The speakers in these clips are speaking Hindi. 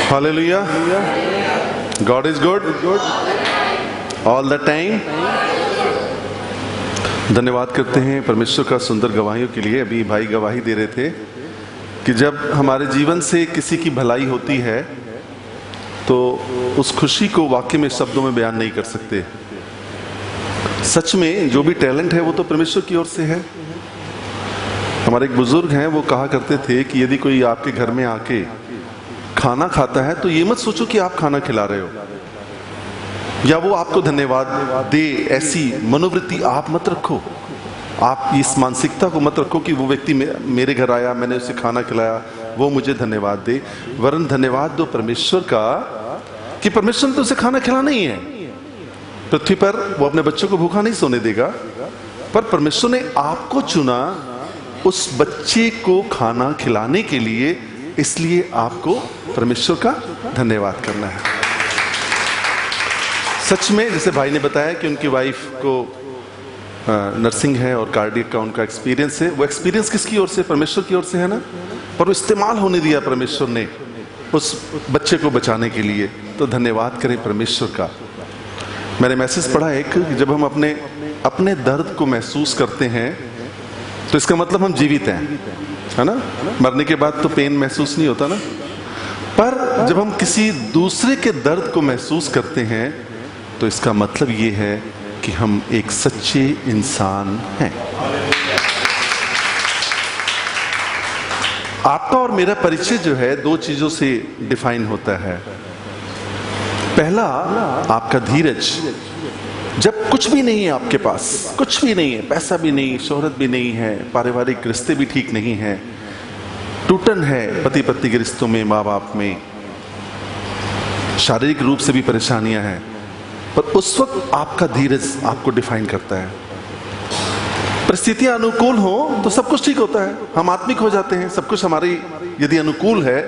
Hallelujah. God is good all the time. धन्यवाद करते हैं परमेश्वर का सुंदर गवाहियों के लिए। अभी भाई गवाही दे रहे थे कि जब हमारे जीवन से किसी की भलाई होती है तो उस खुशी को वाकई में शब्दों में बयान नहीं कर सकते। सच में जो भी टैलेंट है वो तो परमेश्वर की ओर से है। हमारे एक बुजुर्ग हैं, वो कहा करते थे कि यदि कोई आपके घर में आके खाना खाता है तो ये मत सोचो कि आप खाना खिला रहे हो या वो आपको धन्यवाद दे, ऐसी मनोवृत्ति आप मत रखो। आप इस मानसिकता को मत रखो कि वो व्यक्ति मेरे घर आया, मैंने उसे खाना खिलाया, वो मुझे धन्यवाद दे। वरन धन्यवाद दो परमेश्वर का कि परमेश्वर ने तो उसे खाना खिलाना ही है। पृथ्वी पर वो अपने बच्चों को भूखा नहीं सोने देगा, पर परमेश्वर ने आपको चुना उस बच्चे को खाना खिलाने के लिए, इसलिए आपको परमेश्वर का धन्यवाद करना है। सच में जैसे भाई ने बताया कि उनकी वाइफ को नर्सिंग है और कार्डियक का उनका एक्सपीरियंस है। वो एक्सपीरियंस किसकी ओर से? परमेश्वर की ओर से है ना। पर वो इस्तेमाल होने दिया परमेश्वर ने उस बच्चे को बचाने के लिए। तो धन्यवाद करें परमेश्वर का। मैंने मैसेज पढ़ा एक कि जब हम अपने दर्द को महसूस करते हैं तो इसका मतलब हम जीवित हैं, है ना। मरने के बाद तो पेन महसूस नहीं होता ना। पर जब हम किसी दूसरे के दर्द को महसूस करते हैं तो इसका मतलब ये है कि हम एक सच्चे इंसान हैं। आपका और मेरा परिचय जो है दो चीजों से डिफाइन होता है। पहला, आपका धीरज। जब कुछ भी नहीं है आपके पास, कुछ भी नहीं है, पैसा भी नहीं, शोहरत भी नहीं है, पारिवारिक रिश्ते भी ठीक नहीं है, टूटन है पति पत्नी के रिश्तों में, माँ बाप में, शारीरिक रूप से भी परेशानियां हैं, पर उस वक्त आपका धीरज आपको डिफाइन करता है। परिस्थितियां अनुकूल हो तो सब कुछ ठीक होता है, हम आत्मिक हो जाते हैं, सब कुछ हमारी यदि अनुकूल है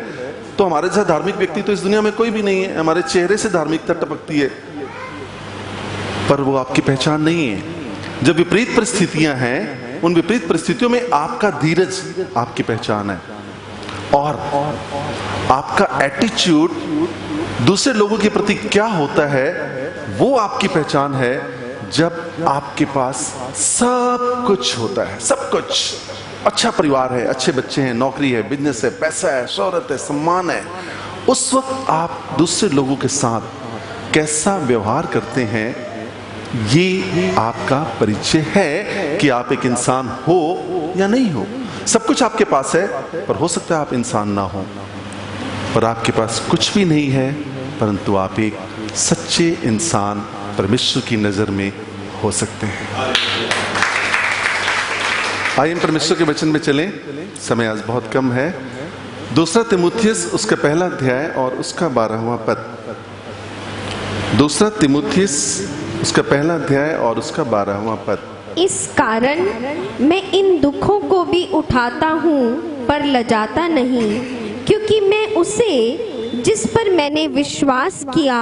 तो हमारे जैसा धार्मिक व्यक्ति तो इस दुनिया में कोई भी नहीं है। हमारे चेहरे से धार्मिकता टपकती है, पर वो आपकी पहचान नहीं है। जब विपरीत परिस्थितियां हैं, उन विपरीत परिस्थितियों में आपका धीरज आपकी पहचान है। और आपका एटीट्यूड दूसरे लोगों के प्रति क्या होता है वो आपकी पहचान है। जब आपके पास सब कुछ होता है, सब कुछ, अच्छा परिवार है, अच्छे बच्चे हैं, नौकरी है, बिजनेस है, पैसा है, शोहरत है, सम्मान है, उस वक्त आप दूसरे लोगों के साथ कैसा व्यवहार करते हैं, ये आपका परिचय है कि आप एक इंसान हो या नहीं हो। सब कुछ आपके पास है, पर हो सकता है आप इंसान ना हो। पर आपके पास कुछ भी नहीं है, परंतु आप एक सच्चे इंसान परमेश्वर की नजर में हो सकते हैं। आइए परमेश्वर के वचन में चलें, समय आज बहुत कम है। दूसरा तिमुथियुस उसका पहला अध्याय और उसका 12वां पद। दूसरा तिमुथियुस उसका पहला अध्याय और उसका 12वां पद। इस कारण मैं इन दुखों को भी उठाता हूँ पर लजाता नहीं, क्योंकि मैं उसे जिस पर मैंने विश्वास किया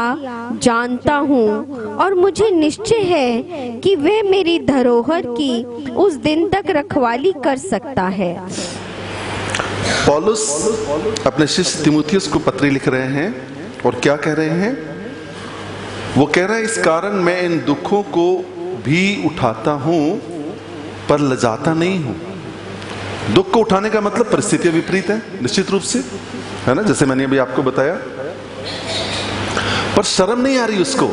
जानता हूँ और मुझे निश्चय है कि वह मेरी धरोहर की उस दिन तक रखवाली कर सकता है। पौलुस अपने शिष्य तिमुथियुस को पत्री लिख रहे हैं और क्या कह रहे हैं? वो कह रहा है इस कारण मैं इन दुखों को भी उठाता हूं पर लजाता नहीं हूं। दुख को उठाने का मतलब परिस्थितियां विपरीत है, निश्चित रूप से, है ना, जैसे मैंने अभी आपको बताया। पर शर्म नहीं आ रही उसको।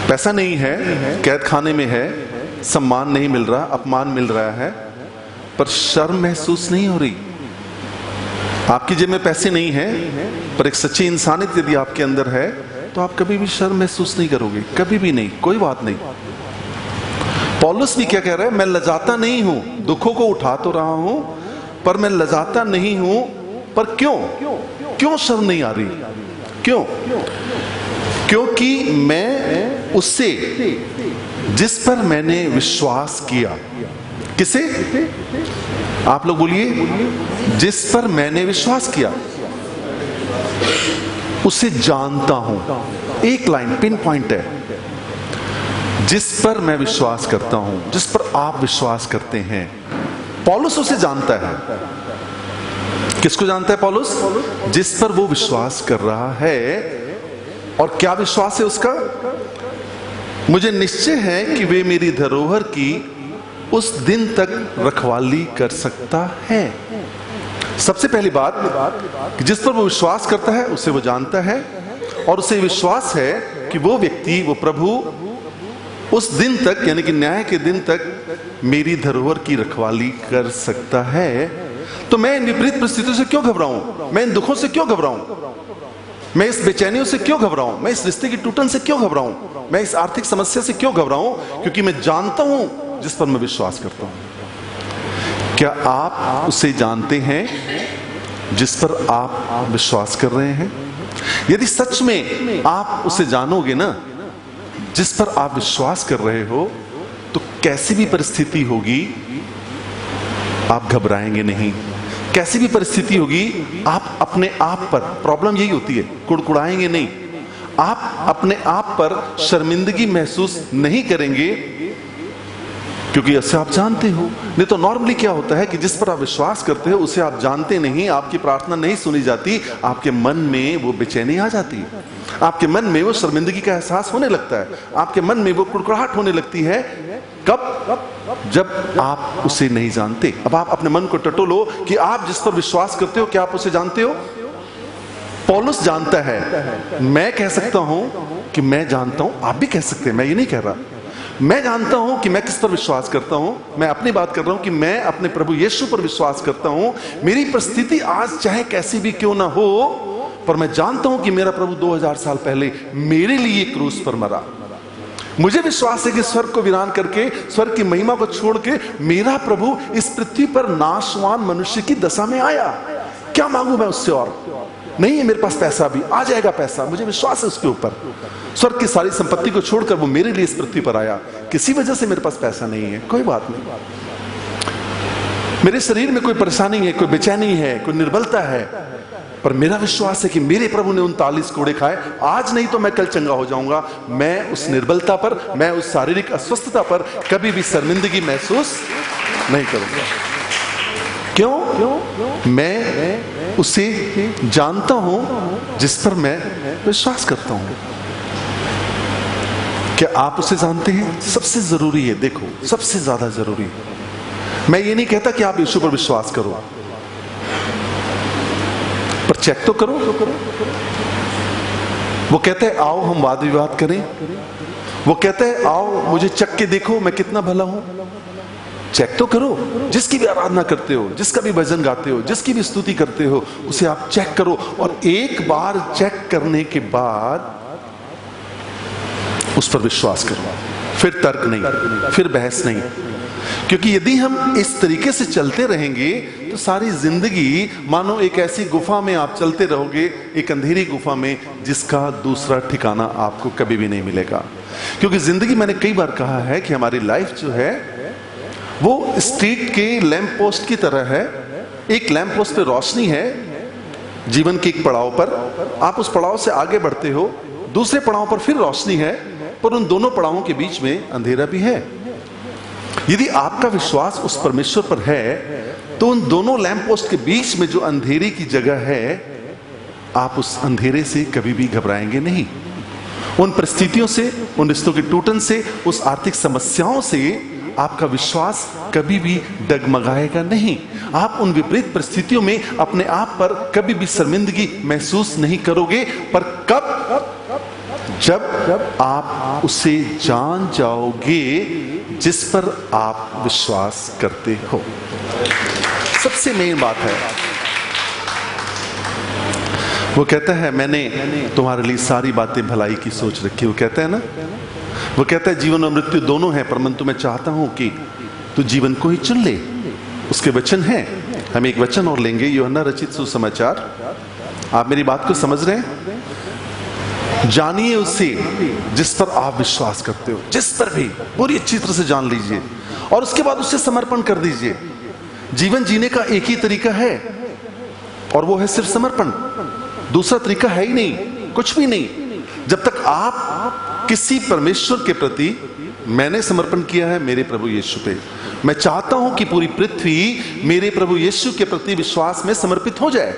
पैसा नहीं है, कैद खाने में है, सम्मान नहीं मिल रहा, अपमान मिल रहा है, पर शर्म महसूस नहीं हो रही। आपकी जेब में पैसे नहीं है, पर एक सच्ची इंसानियत यदि आपके अंदर है तो आप कभी भी शर्म महसूस नहीं करोगे, कभी भी नहीं। कोई बात नहीं। पौलुस भी क्या कह रहा है? मैं लजाता नहीं हूं, दुखों को उठा तो रहा हूं पर मैं लजाता नहीं हूं। पर क्यों शर्म नहीं आ रही? क्यों? क्योंकि मैं उससे जिस पर मैंने विश्वास किया। किसे? आप लोग बोलिए। जिस पर मैंने विश्वास किया उसे जानता हूं। एक लाइन पिन पॉइंट है, जिस पर मैं विश्वास करता हूं, जिस पर आप विश्वास करते हैं, पौलुस उसे जानता है। किसको जानता है पौलुस? जिस पर वो विश्वास कर रहा है। और क्या विश्वास है उसका? मुझे निश्चय है कि वे मेरी धरोहर की उस दिन तक रखवाली कर सकता है। सबसे पहली बात कि जिस पर वो विश्वास करता है उसे वो जानता है, और उसे विश्वास है कि वो व्यक्ति, वो प्रभु उस दिन तक, यानी कि न्याय के दिन तक मेरी धरोहर की रखवाली कर सकता है। तो मैं इन विपरीत परिस्थितियों से क्यों घबराऊं? मैं इन दुखों से क्यों घबराऊं? मैं इस बेचैनियों से क्यों घबराऊं? मैं इस रिश्ते की टूटन से क्यों घबराऊं? मैं इस आर्थिक समस्या से क्यों घबराऊं? क्योंकि मैं जानता हूं जिस पर मैं विश्वास करता हूं। क्या आप उसे जानते हैं जिस पर आप विश्वास कर रहे हैं? यदि सच में आप उसे जानोगे ना, जिस पर आप विश्वास कर रहे हो, तो कैसी भी परिस्थिति होगी आप घबराएंगे नहीं। कैसी भी परिस्थिति होगी आप अपने आप पर, प्रॉब्लम यही होती है, कुड़कुड़ाएंगे नहीं। आप अपने आप पर शर्मिंदगी महसूस नहीं करेंगे, क्योंकि ऐसे आप जानते हो। नहीं तो नॉर्मली क्या होता है कि जिस पर आप विश्वास करते हो उसे आप जानते नहीं, आपकी प्रार्थना नहीं सुनी जाती, आपके मन में वो बेचैनी आ जाती है, आपके मन में वो शर्मिंदगी का एहसास होने लगता है, आपके मन में वो कुड़कुड़ाहट होने लगती है। कब? जब आप उसे नहीं जानते। अब आप अपने मन को टटोलो कि आप जिस पर विश्वास करते हो, क्या आप उसे जानते हो? पौलुस जानता है। मैं कह सकता हूं कि मैं जानता हूं, आप भी कह सकते हैं, मैं ये नहीं कह रहा। मैं जानता हूं कि मैं किस पर विश्वास करता हूं। मैं अपनी बात कर रहा हूं कि मैं अपने प्रभु यीशु पर विश्वास करता हूं। मेरी परिस्थिति आज चाहे कैसी भी क्यों ना हो, पर मैं जानता हूं कि मेरा प्रभु 2000 साल पहले मेरे लिए क्रूस पर मरा। मुझे विश्वास है कि स्वर्ग को वीरान करके, स्वर्ग की महिमा को छोड़ के मेरा प्रभु इस पृथ्वी पर नाशवान मनुष्य की दशा में आया। क्या मांगू मैं उससे? और नहीं है मेरे पास पैसा, भी आ जाएगा पैसा, मुझे विश्वास है उसके ऊपर। स्वर्ग की सारी संपत्ति को छोड़कर वो मेरे लिए इस पृथ्वी पर आया। किसी वजह से मेरे पास पैसा नहीं है, कोई बात नहीं। मेरे शरीर में कोई परेशानी है, कोई बेचैनी है, कोई निर्बलता है, पर मेरा विश्वास है कि मेरे प्रभु ने 39 कोड़े खाए, आज नहीं तो मैं कल चंगा हो जाऊंगा। मैं उस निर्बलता पर, मैं उस शारीरिक अस्वस्थता पर कभी भी शर्मिंदगी महसूस नहीं करूंगा। क्यों? मैं उसे जानता हूं जिस पर मैं विश्वास करता हूं। क्या आप उसे जानते हैं? सबसे जरूरी है, देखो सबसे ज्यादा जरूरी। मैं ये नहीं कहता कि आप यीशु पर विश्वास करो, पर चेक तो करो। वो कहते हैं आओ हम वाद विवाद करें, वो कहते हैं आओ मुझे चख के देखो मैं कितना भला हूं। चेक तो करो। जिसकी भी आराधना करते हो, जिसका भी भजन गाते हो, जिसकी भी स्तुति करते हो, उसे आप चेक करो। और एक बार चेक करने के बाद उस पर विश्वास करो। फिर तर्क नहीं, फिर बहस नहीं। क्योंकि यदि हम इस तरीके से चलते रहेंगे तो सारी जिंदगी मानो एक ऐसी गुफा में आप चलते रहोगे, एक अंधेरी गुफा में, जिसका दूसरा ठिकाना आपको कभी भी नहीं मिलेगा। क्योंकि जिंदगी, मैंने कई बार कहा है कि हमारी लाइफ जो है वो स्ट्रीट के लैंप पोस्ट की तरह है। एक लैंप पोस्ट पे रोशनी है जीवन के एक पड़ाव पर, आप उस पड़ाव से आगे बढ़ते हो, दूसरे पड़ाव पर फिर रोशनी है, पर उन दोनों पड़ावों के बीच में अंधेरा भी है। यदि आपका विश्वास उस परमेश्वर पर है तो उन दोनों लैंप पोस्ट के बीच में जो अंधेरे की जगह है, आप उस अंधेरे से कभी भी घबराएंगे नहीं। उन परिस्थितियों से, उन रिश्तों की टूटन से, उस आर्थिक समस्याओं से आपका विश्वास कभी भी डगमगाएगा नहीं। आप उन विपरीत परिस्थितियों में अपने आप पर कभी भी शर्मिंदगी महसूस नहीं करोगे। पर कब? जब आप उसे जान जाओगे जिस पर आप विश्वास करते हो। सबसे मेन बात है, वो कहता है मैंने तुम्हारे लिए सारी बातें भलाई की सोच रखी। वो कहता है ना, वो कहता है जीवन और मृत्यु दोनों हैं, पर मैं तुम्हें चाहता हूं कि तू जीवन को ही चुन ले। उसके वचन हैं। हम एक वचन और लेंगे, यूहन्ना रचित सुसमाचार। आप मेरी बात को समझ रहे हैं? जानिए उसे जिस पर आप विश्वास करते हो, जिस पर भी पूरी अच्छी तरह से जान लीजिए, और उसके बाद उससे समर्पण कर दीजिए। जीवन जीने का एक ही तरीका है, और वो है सिर्फ समर्पण। दूसरा तरीका है ही नहीं, कुछ भी नहीं। जब तक आप किसी परमेश्वर के प्रति मैंने समर्पण किया है मेरे प्रभु यीशु पे। मैं चाहता हूं कि पूरी पृथ्वी मेरे प्रभु यीशु के प्रति विश्वास में समर्पित हो जाए,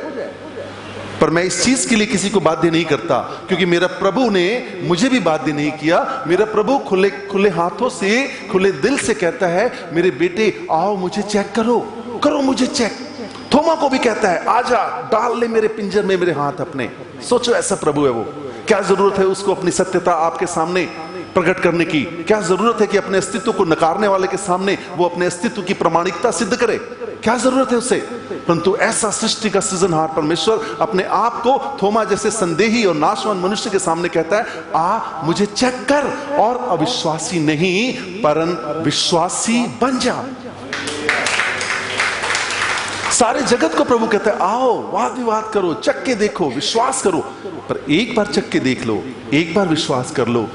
पर मैं इस चीज के लिए किसी को बाध्य नहीं करता, क्योंकि मेरा प्रभु ने मुझे भी बाध्य नहीं किया। मेरा प्रभु खुले खुले हाथों से, खुले दिल से कहता है, मेरे बेटे आओ मुझे चेक करो, करो मुझे चेक। थोमा को भी कहता है, आजा डाल ले मेरे पिंजर में मेरे हाथ अपने। सोचो ऐसा प्रभु है वो। क्या जरूरत है उसको अपनी सत्यता आपके सामने प्रकट करने की? क्या जरूरत है कि अपने अस्तित्व को नकारने वाले के सामने वो अपने अस्तित्व की प्रामाणिकता सिद्ध करे? क्या जरूरत है उसे? परंतु ऐसा सृष्टि का सृजनहार परमेश्वर अपने आप को थोमा जैसे संदेही और नाशवान मनुष्य के सामने कहता है, आ मुझे चेक कर और अविश्वासी नहीं परन विश्वासी बन जा। सारे जगत को प्रभु कहता है, आओ वाद विवाद करो, चक के देखो, विश्वास करो, पर एक बार चक के देख लो, एक बार विश्वास कर लो,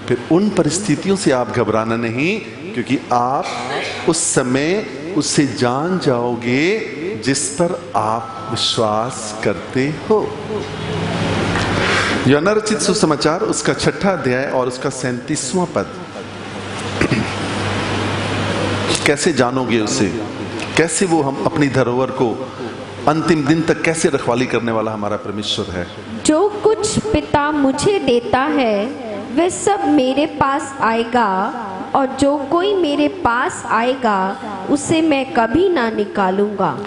फिर उन परिस्थितियों से आप घबराना नहीं, क्योंकि आप उस समय उससे जान जाओगे जिस पर आप विश्वास करते हो। यूहन्ना रचित सुसमाचार उसका 6वां अध्याय और उसका 37वां पद। कैसे जानोगे उसे? कैसे वो हम अपनी धरोहर को अंतिम दिन तक कैसे रखवाली करने वाला हमारा परमेश्वर है? जो कुछ पिता मुझे देता है वह सब मेरे पास आएगा, और जो कोई मेरे पास आएगा उसे मैं कभी ना निकालूंगा।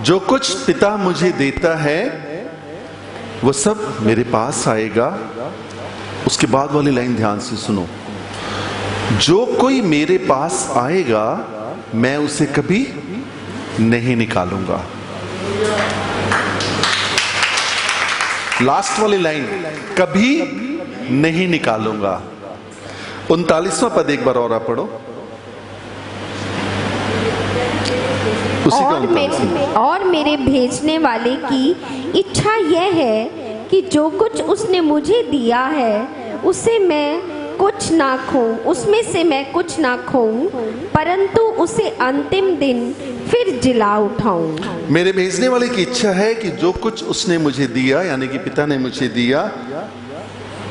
जो कुछ पिता मुझे देता है वो सब मेरे पास आएगा। उसके बाद वाली लाइन ध्यान से सुनो, जो कोई मेरे पास आएगा मैं उसे कभी नहीं निकालूंगा। लास्ट वाली लाइन, कभी नहीं निकालूंगा। 39वां पद एक बार और आप पढ़ो। उसी का और मेरे भेजने वाले की इच्छा यह है कि जो कुछ उसने मुझे दिया है उसे मैं कुछ ना खोऊं, उसमें से मैं कुछ ना खोऊं, परंतु उसे अंतिम दिन फिर जिला उठाऊं। मेरे भेजने वाले की इच्छा है कि जो कुछ उसने मुझे दिया, यानी कि पिता ने मुझे दिया,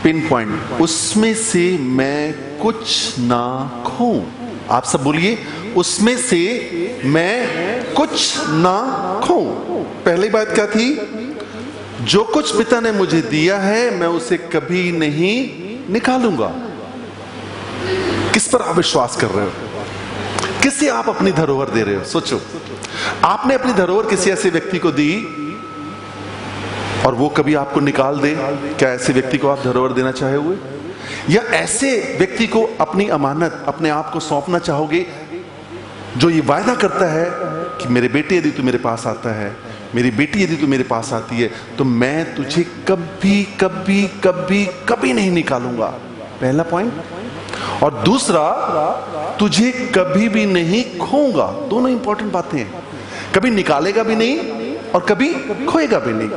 पिन पॉइंट, उसमें से मैं कुछ ना खोऊं। आप सब बोलिए, उसमें से मैं कुछ ना खोऊं। पहली बात क्या थी? जो कुछ पिता ने मुझे दिया है मैं उसे कभी नहीं निकालूंगा। किस पर आप विश्वास कर रहे हो? किसे आप अपनी धरोहर दे रहे हो? सोचो, आपने अपनी धरोहर किसी ऐसे व्यक्ति को दी और वो कभी आपको निकाल दे, क्या ऐसे व्यक्ति को आप धरोहर देना चाहे हुए? या ऐसे व्यक्ति को अपनी अमानत, अपने आप को सौंपना चाहोगे जो ये वायदा करता है कि मेरे बेटे यदि तू मेरे पास आता है, मेरी बेटी यदि तू मेरे पास आती है, तो मैं तुझे कभी कभी कभी कभी नहीं निकालूंगा। पहला पॉइंट। और दूसरा, तुझे कभी भी नहीं खोऊंगा। दोनों इंपॉर्टेंट बातें हैं। कभी निकालेगा भी नहीं और कभी खोएगा भी नहीं।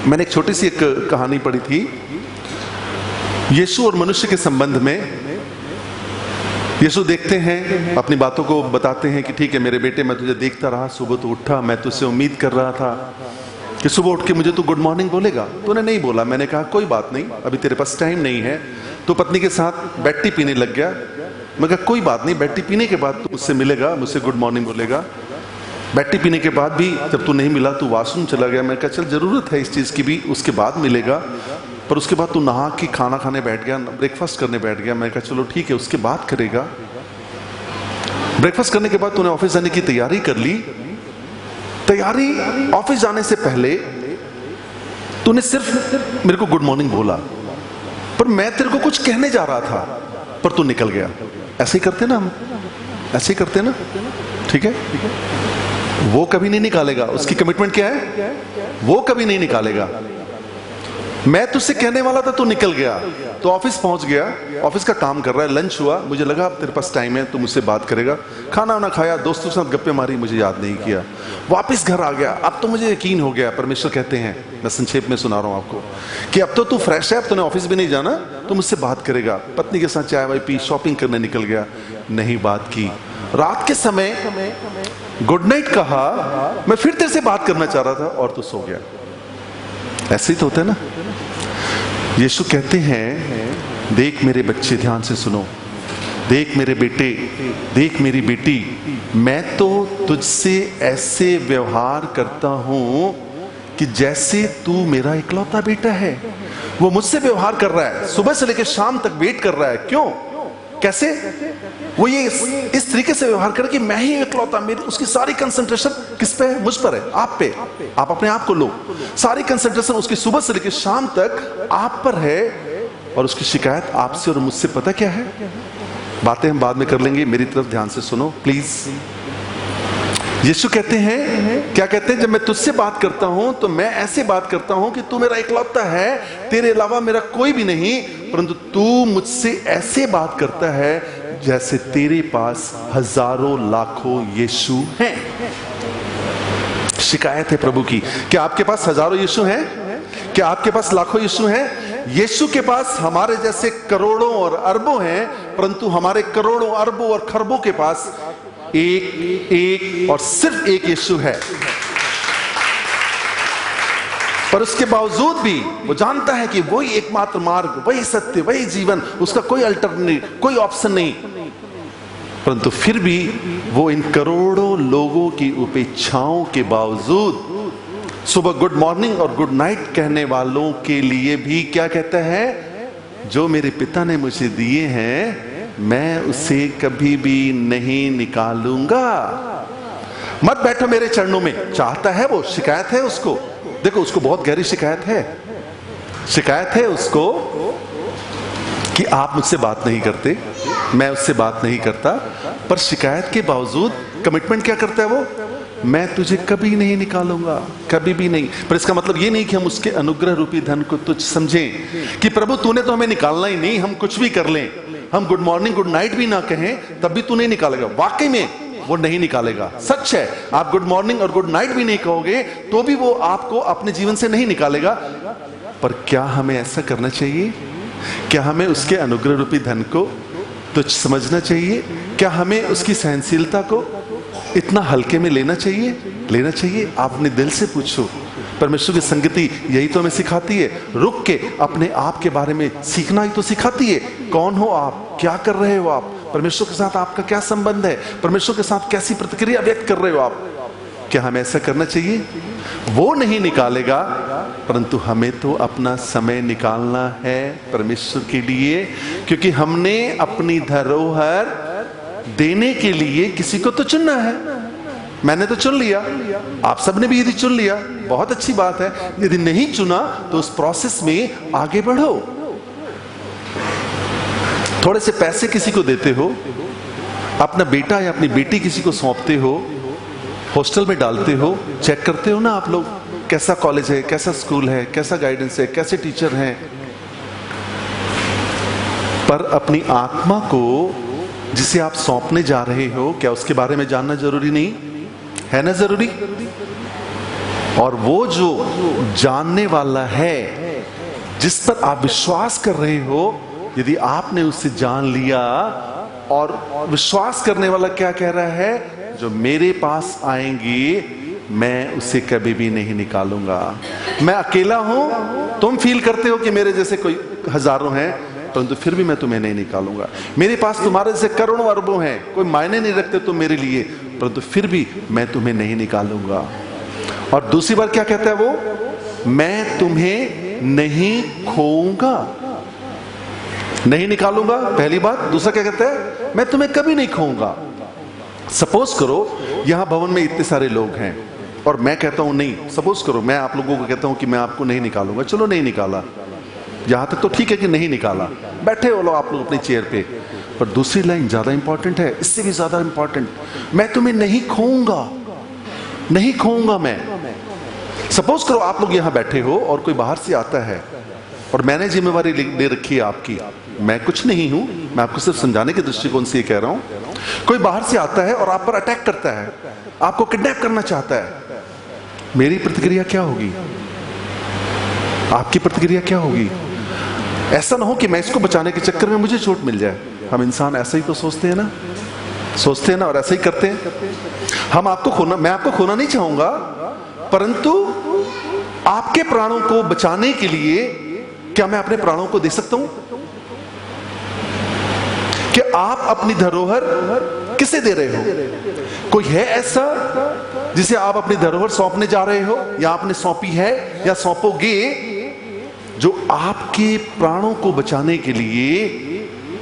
मैंने एक छोटी सी एक कहानी पढ़ी थी यीशु और मनुष्य के संबंध में। यीशु देखते हैं, अपनी बातों को बताते हैं कि ठीक है मेरे बेटे, मैं तुझे देखता रहा, सुबह तो उठा, मैं तुझसे उम्मीद कर रहा था कि सुबह उठ के मुझे तू गुड मॉर्निंग बोलेगा। तूने नहीं बोला। मैंने कहा कोई बात नहीं, अभी तेरे पास टाइम नहीं है। तो पत्नी के साथ बैठी पीने लग गया। मैं कहा कोई बात नहीं, बैठी पीने के बाद तू मुझसे मिलेगा, मुझसे गुड मॉर्निंग बोलेगा। बैठी पीने के बाद भी जब तू नहीं मिला, तू वॉशरूम चला गया। मैं कहा चल जरूरत है इस चीज की भी, उसके बाद मिलेगा। पर उसके बाद तू नहा के खाना खाने बैठ गया, ब्रेकफास्ट करने बैठ गया। मैं कहा चलो ठीक है, उसके बाद करेगा। ब्रेकफास्ट करने के बाद तूने ऑफिस जाने की तैयारी कर ली। तैयारी, ऑफिस जाने से पहले तूने सिर्फ मेरे को गुड मॉर्निंग बोला, पर मैं तेरे को कुछ कहने जा रहा था, पर तू निकल गया। ऐसे ही करते ना हम, ऐसे ही करते ना, ठीक है। वो कभी नहीं निकालेगा। उसकी कमिटमेंट क्या है? वो कभी नहीं निकालेगा। मैं तुझसे कहने वाला था, तू निकल गया। तो ऑफिस पहुंच गया, ऑफिस का काम कर रहा है, लंच हुआ, मुझे लगा अब तेरे पास टाइम है, तू मुझसे बात करेगा। खाना वाना खाया, दोस्तों के साथ गप्पे मारी, मुझे याद नहीं किया। वापस घर आ गया। अब तो मुझे यकीन हो गया, परमेश्वर कहते हैं, मैं संक्षेप में सुना रहा हूं आपको, कि अब तो तू फ्रेश है, अब तूने ऑफिस भी नहीं जाना, तो मुझसे बात करेगा। पत्नी के साथ चाय वाय पी, शॉपिंग करने निकल गया, नहीं बात की। रात के समय गुड नाइट कहा, मैं फिर तेरे से बात करना चाह रहा था और तू सो गया। ऐसे ही तो होता है ना। यीशु कहते हैं, देख मेरे बच्चे, ध्यान से सुनो, देख मेरे बेटे, देख मेरी बेटी, मैं तो तुझसे ऐसे व्यवहार करता हूं कि जैसे तू मेरा इकलौता बेटा है। वो मुझसे व्यवहार कर रहा है, सुबह से लेकर शाम तक वेट कर रहा है। क्यों, कैसे? वो ये इस तरीके से व्यवहार कर कि मैं ही इकलौता, मेरी उसकी सारी कंसंट्रेशन किस पे है? मुझ पर है, आप पे। आप अपने आप को लो, सारी कंसंट्रेशन उसकी सुबह से लेकर शाम तक आप पर है। और उसकी शिकायत आपसे और मुझसे पता क्या है? बातें हम बाद में कर लेंगे, मेरी तरफ ध्यान से सुनो प्लीज। यीशु कहते हैं, क्या कहते हैं? जब मैं तुझसे बात करता हूं तो मैं ऐसे बात करता हूं कि तू मेरा इकलौता है, तेरे अलावा मेरा कोई भी नहीं, परंतु तू मुझसे ऐसे बात करता है जैसे तेरे पास हजारों लाखों यीशु हैं। शिकायत है प्रभु की। क्या आपके पास हजारों यीशु हैं? क्या आपके पास लाखों यीशु हैं? यीशु के पास हमारे जैसे करोड़ों और अरबों हैं, परंतु हमारे करोड़ों अरबों और खरबों के पास एक और सिर्फ एक यीशु है। पर उसके बावजूद भी वो जानता है कि वही एकमात्र मार्ग, वही सत्य, वही जीवन, उसका कोई अल्टरनेटिव, कोई ऑप्शन नहीं। परंतु फिर भी वो इन करोड़ों लोगों की उपेक्षाओं के बावजूद सुबह गुड मॉर्निंग और गुड नाइट कहने वालों के लिए भी क्या कहता है? जो मेरे पिता ने मुझे दिए हैं मैं उसे कभी भी नहीं निकालूंगा। मत बैठो मेरे चरणों में, चाहता है वो। शिकायत है उसको, देखो उसको बहुत गहरी शिकायत है। शिकायत है उसको कि आप मुझसे बात नहीं करते, मैं उससे बात नहीं करता। पर शिकायत के बावजूद कमिटमेंट क्या करता है वो? मैं तुझे कभी नहीं निकालूंगा, कभी भी नहीं। पर इसका मतलब ये नहीं कि हम उसके अनुग्रह रूपी धन को तुच्छ समझें कि प्रभु तूने तो हमें निकालना ही नहीं, हम कुछ भी कर लें, हम गुड मॉर्निंग गुड नाइट भी ना कहें तब भी तू नहीं निकालेगा। वाकई में वो नहीं निकालेगा, सच है। आप गुड मॉर्निंग और गुड नाइट भी नहीं कहोगे तो भी वो आपको अपने जीवन से नहीं निकालेगा। पर क्या हमें ऐसा करना चाहिए? क्या हमें उसके अनुग्रह रूपी धन को तुच्छ समझना चाहिए? क्या हमें उसकी सहनशीलता को इतना हल्के में लेना चाहिए? लेना चाहिए। आप अपने दिल से पूछो। परमेश्वर की संगति यही तो हमें सिखाती है, रुक के अपने आप के बारे में सीखना ही तो सिखाती है। कौन हो आप? क्या कर रहे हो आप? परमेश्वर के साथ आपका क्या संबंध है? परमेश्वर के साथ कैसी प्रतिक्रिया व्यक्त कर रहे हो आप? क्या हमें ऐसा करना चाहिए? वो नहीं निकालेगा, परंतु हमें तो अपना समय निकालना है परमेश्वर के लिए, क्योंकि हमने अपनी धरोहर देने के लिए किसी को तो चुनना है। मैंने तो चुन लिया, आप सबने भी यदि चुन लिया बहुत अच्छी बात है। यदि नहीं चुना तो उस प्रोसेस में आगे बढ़ो। थोड़े से पैसे किसी को देते हो, अपना बेटा या अपनी बेटी किसी को सौंपते हो, हॉस्टल में डालते हो, चेक करते हो ना आप लोग कैसा कॉलेज है, कैसा स्कूल है, कैसा गाइडेंस है, कैसे टीचर हैं। पर अपनी आत्मा को जिसे आप सौंपने जा रहे हो, क्या उसके बारे में जानना जरूरी नहीं है? ना जरूरी। और वो जो जानने वाला है, जिस पर आप विश्वास कर रहे हो, यदि आपने उससे जान लिया, और विश्वास करने वाला क्या कह रहा है? जो मेरे पास आएंगी मैं उसे कभी भी नहीं निकालूंगा। मैं अकेला हूं, तुम फील करते हो कि मेरे जैसे कोई हजारों हैं, परंतु फिर भी मैं तुम्हें नहीं निकालूंगा। मेरे पास तुम्हारे जैसे करोड़ों अरबों हैं, कोई मायने नहीं रखते तुम मेरे लिए, परंतु फिर भी मैं तुम्हें नहीं निकालूंगा। और दूसरी बार क्या कहता है वो? मैं तुम्हें नहीं खोऊंगा, नहीं निकालूंगा, पहली बात। दूसरा क्या कहता है? मैं तुम्हें कभी नहीं खोऊंगा। सपोज करो यहां भवन में इतने सारे लोग हैं और मैं कहता हूं नहीं, सपोज करो मैं आप लोगों को कहता हूं कि मैं आपको नहीं निकालूंगा। चलो नहीं निकाला, यहां तक तो ठीक है कि नहीं निकाला, बैठे हो लो आप लोग अपनी चेयर पे। पर दूसरी लाइन ज्यादा इंपॉर्टेंट है, इससे भी ज्यादा इंपॉर्टेंट, मैं तुम्हें नहीं खोऊंगा, नहीं खोऊंगा मैं। सपोज करो आप लोग यहां बैठे हो और कोई बाहर से आता है और मैंने जिम्मेवारी ले रखी है आपकी, मैं कुछ नहीं हूं, मैं आपको सिर्फ समझाने के दृष्टिकोण से ये कह रहा हूं। कोई बाहर से आता है और आप पर अटैक करता है, आपको किडनैप करना चाहता है, मेरी प्रतिक्रिया क्या होगी? आपकी प्रतिक्रिया क्या होगी? ऐसा ना हो कि मैं इसको बचाने के चक्कर में मुझे चोट मिल जाए। हम इंसान ऐसा ही तो सोचते हैं ना, सोचते हैं ना, और ऐसा ही करते हैं। हम आपको खोना, मैं आपको खोना नहीं चाहूंगा, परंतु आपके प्राणों को बचाने के लिए क्या मैं अपने प्राणों को दे सकता हूं? कि आप अपनी धरोहर किसे दे रहे हो? कोई है ऐसा जिसे आप अपनी धरोहर सौंपने जा रहे हो, या आपने सौंपी है या सौंपोगे, जो आपके प्राणों को बचाने के लिए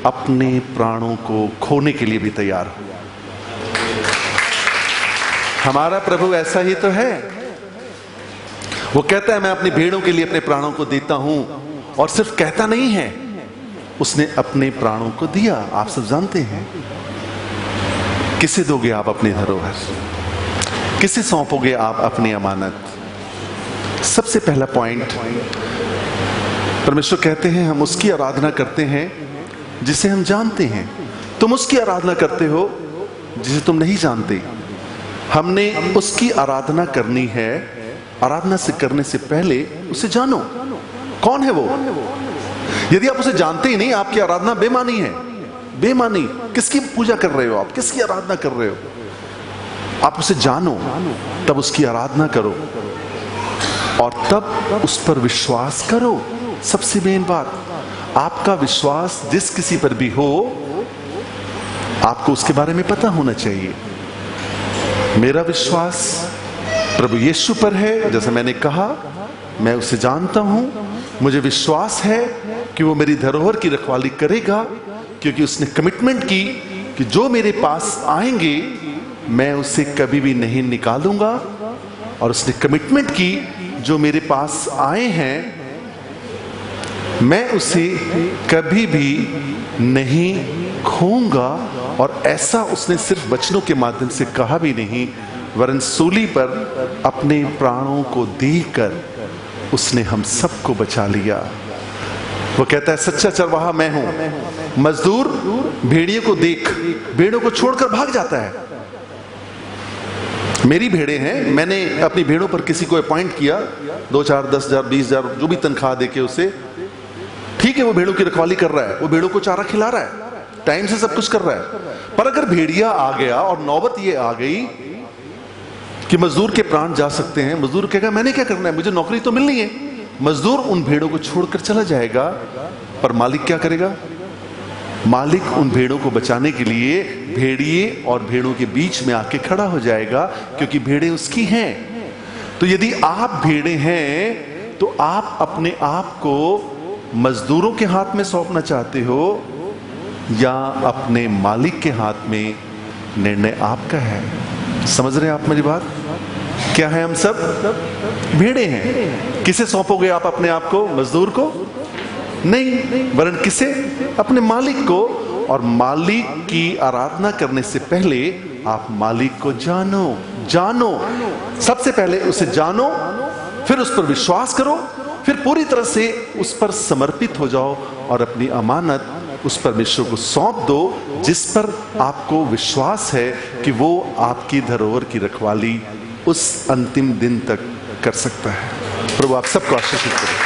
अपने प्राणों को खोने के लिए भी तैयार हो? हमारा प्रभु ऐसा ही तो है। वो कहता है मैं अपनी भेड़ों के लिए अपने प्राणों को देता हूं, और सिर्फ कहता नहीं है, उसने अपने प्राणों को दिया। आप सब जानते हैं। किसे दोगे आप अपनी धरोहर? किसे सौंपोगे आप अपनी अमानत? सबसे पहला पॉइंट, परमेश्वर कहते हैं हम उसकी आराधना करते हैं जिसे हम जानते हैं। तुम उसकी आराधना करते हो जिसे तुम नहीं जानते। हमने उसकी आराधना करनी है। आराधना से करने से पहले उसे जानो। कौन है वो? यदि आप उसे जानते ही नहीं, आपकी आराधना बेमानी है। बेमानी। किसकी पूजा कर रहे हो आप? किसकी आराधना कर रहे हो? आप उसे जानो, तब उसकी आराधना करो, और तब उस पर विश्वास करो। सबसे मेन बात, आपका विश्वास जिस किसी पर भी हो, आपको उसके बारे में पता होना चाहिए। मेरा विश्वास प्रभु यीशु पर है। जैसे मैंने कहा, मैं उसे जानता हूं, मुझे विश्वास है कि वो मेरी धरोहर की रखवाली करेगा, क्योंकि उसने कमिटमेंट की कि जो मेरे पास आएंगे मैं उसे कभी भी नहीं निकालूंगा, और उसने कमिटमेंट की जो मेरे पास आए हैं मैं उसे कभी भी नहीं खोऊंगा। और ऐसा उसने सिर्फ वचनों के माध्यम से कहा भी नहीं, वरन सूली पर अपने प्राणों को देकर उसने हम सबको बचा लिया। वो कहता है सच्चा चरवाहा मैं हूं। मजदूर भेड़ियों को देख भेड़ों को छोड़कर भाग जाता है। मेरी भेड़ें हैं, मैंने अपनी भेड़ों पर किसी को अपॉइंट किया, 2-4, 10,000, 20,000 जो भी तनख्वाह देके उसे, ठीक है, वो भेड़ों की रखवाली कर रहा है, वो भेड़ों को चारा खिला रहा है, टाइम से सब कुछ कर रहा है। पर अगर भेड़िया आ गया और नौबत ये आ गई कि मजदूर के प्राण जा सकते हैं, मजदूर कहेगा मैंने क्या करना है, मुझे नौकरी तो मिलनी है। मजदूर उन भेड़ों को छोड़कर चला जाएगा, पर मालिक क्या करेगा? मालिक उन भेड़ों को बचाने के लिए भेड़िए और भेड़ों के बीच में आके खड़ा हो जाएगा, क्योंकि भेड़ें उसकी हैं। तो यदि आप भेड़े हैं तो आप अपने आप को मजदूरों के हाथ में सौंपना चाहते हो या अपने मालिक के हाथ में? निर्णय आपका है। समझ रहे हैं आप मेरी बात? क्या है? हम सब भेड़े हैं। किसे सौंपोगे आप अपने आप को? मजदूर को नहीं, वरन किसे? अपने मालिक को। और मालिक की आराधना करने से पहले आप मालिक को जानो। जानो, सबसे पहले उसे जानो, फिर उस पर विश्वास करो, फिर पूरी तरह से उस पर समर्पित हो जाओ और अपनी अमानत उस परमेश्वर को सौंप दो, जिस पर आपको विश्वास है कि वो आपकी धरोहर की रखवाली उस अंतिम दिन तक कर सकता है। प्रभु आप सबको आशीषित करें।